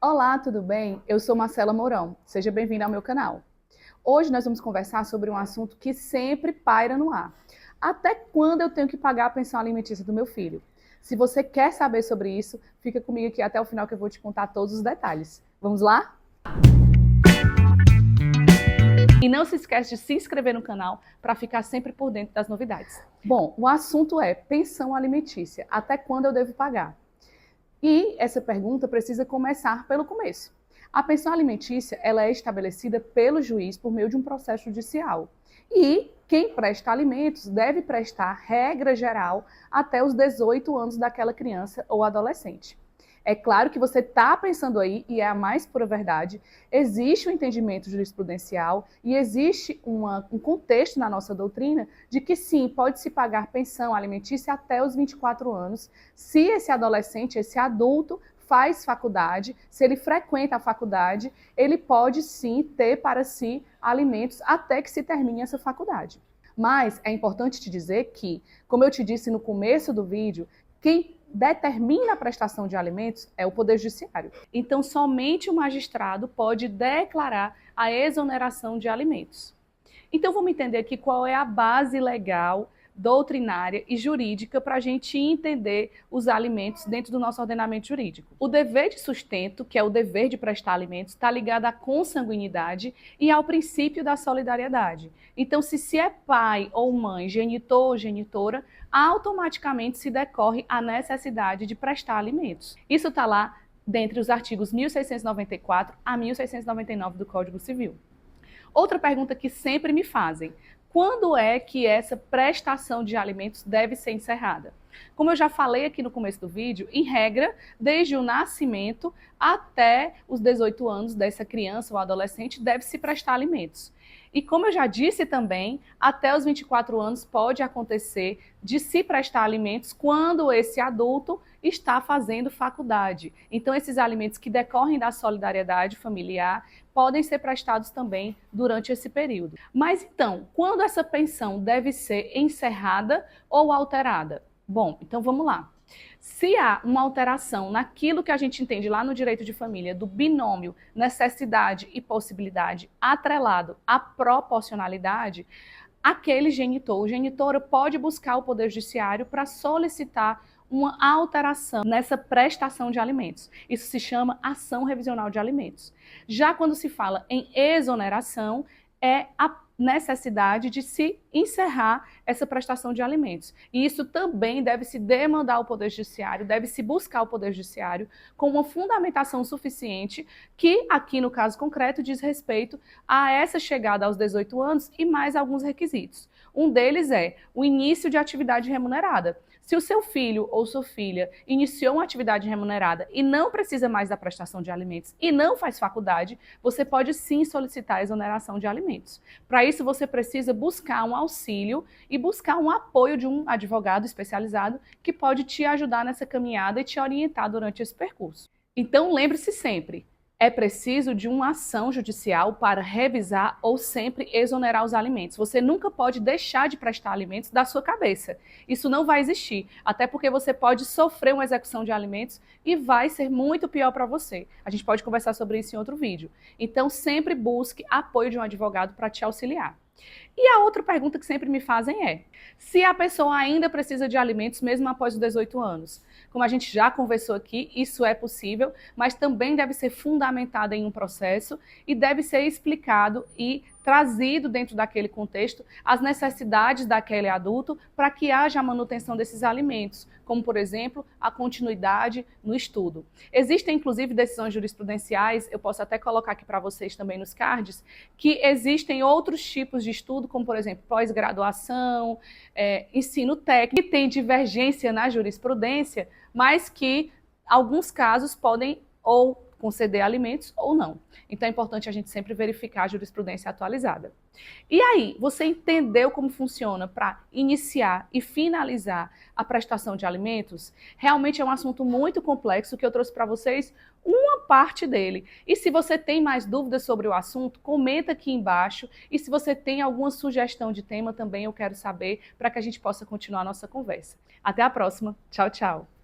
Olá, tudo bem? Eu sou Marcela Mourão. Seja bem-vindo ao meu canal. Hoje nós vamos conversar sobre um assunto que sempre paira no ar. Até quando eu tenho que pagar a pensão alimentícia do meu filho? Se você quer saber sobre isso, fica comigo aqui até o final que eu vou te contar todos os detalhes. Vamos lá? E não se esquece de se inscrever no canal para ficar sempre por dentro das novidades. Bom, o assunto é pensão alimentícia. Até quando eu devo pagar? E essa pergunta precisa começar pelo começo. A pensão alimentícia ela é estabelecida pelo juiz por meio de um processo judicial. E quem presta alimentos deve prestar regra geral até os 18 anos daquela criança ou adolescente. É claro que você está pensando aí, e é a mais pura verdade, existe um entendimento jurisprudencial e existe um contexto na nossa doutrina de que sim, pode-se pagar pensão alimentícia até os 24 anos, se esse adolescente, esse adulto, faz faculdade, se ele frequenta a faculdade, ele pode sim ter para si alimentos até que se termine essa faculdade. Mas é importante te dizer que, como eu te disse no começo do vídeo, quem determina a prestação de alimentos é o Poder Judiciário. Então, somente o magistrado pode declarar a exoneração de alimentos. Então, vamos entender aqui qual é a base legal, doutrinária e jurídica para a gente entender os alimentos dentro do nosso ordenamento jurídico. O dever de sustento, que é o dever de prestar alimentos, está ligado à consanguinidade e ao princípio da solidariedade. Então, se é pai ou mãe, genitor ou genitora, automaticamente se decorre a necessidade de prestar alimentos. Isso está lá dentre os artigos 1694 a 1699 do Código Civil. Outra pergunta que sempre me fazem: quando é que essa prestação de alimentos deve ser encerrada? Como eu já falei aqui no começo do vídeo, em regra, desde o nascimento até os 18 anos dessa criança ou adolescente deve-se prestar alimentos. E como eu já disse também, até os 24 anos pode acontecer de se prestar alimentos quando esse adulto está fazendo faculdade. Então, esses alimentos que decorrem da solidariedade familiar podem ser prestados também durante esse período. Mas então, quando essa pensão deve ser encerrada ou alterada? Bom, então vamos lá. Se há uma alteração naquilo que a gente entende lá no direito de família, do binômio necessidade e possibilidade atrelado à proporcionalidade, aquele genitor ou genitora pode buscar o Poder Judiciário para solicitar uma alteração nessa prestação de alimentos. Isso se chama ação revisional de alimentos. Já quando se fala em exoneração, é a necessidade de se encerrar essa prestação de alimentos. E isso também deve se demandar ao Poder Judiciário, deve se buscar o Poder Judiciário com uma fundamentação suficiente que, aqui no caso concreto, diz respeito a essa chegada aos 18 anos e mais alguns requisitos. Um deles é o início de atividade remunerada. Se o seu filho ou sua filha iniciou uma atividade remunerada e não precisa mais da prestação de alimentos e não faz faculdade, você pode sim solicitar a exoneração de alimentos. Para isso, você precisa buscar um auxílio e buscar um apoio de um advogado especializado que pode te ajudar nessa caminhada e te orientar durante esse percurso. Então, lembre-se sempre: é preciso de uma ação judicial para revisar ou sempre exonerar os alimentos. Você nunca pode deixar de prestar alimentos da sua cabeça. Isso não vai existir, até porque você pode sofrer uma execução de alimentos e vai ser muito pior para você. A gente pode conversar sobre isso em outro vídeo. Então, sempre busque apoio de um advogado para te auxiliar. E a outra pergunta que sempre me fazem é: se a pessoa ainda precisa de alimentos mesmo após os 18 anos? Como a gente já conversou aqui, isso é possível, mas também deve ser fundamentado em um processo e deve ser explicado e trazido dentro daquele contexto as necessidades daquele adulto para que haja a manutenção desses alimentos, como, por exemplo, a continuidade no estudo. Existem, inclusive, decisões jurisprudenciais, eu posso até colocar aqui para vocês também nos cards, que existem outros tipos de estudo, como, por exemplo, pós-graduação, ensino técnico, que tem divergência na jurisprudência, mas que alguns casos podem ou conceder alimentos ou não. Então é importante a gente sempre verificar a jurisprudência atualizada. E aí, você entendeu como funciona para iniciar e finalizar a prestação de alimentos? Realmente é um assunto muito complexo que eu trouxe para vocês uma parte dele. E se você tem mais dúvidas sobre o assunto, comenta aqui embaixo. E se você tem alguma sugestão de tema também, eu quero saber para que a gente possa continuar a nossa conversa. Até a próxima. Tchau, tchau.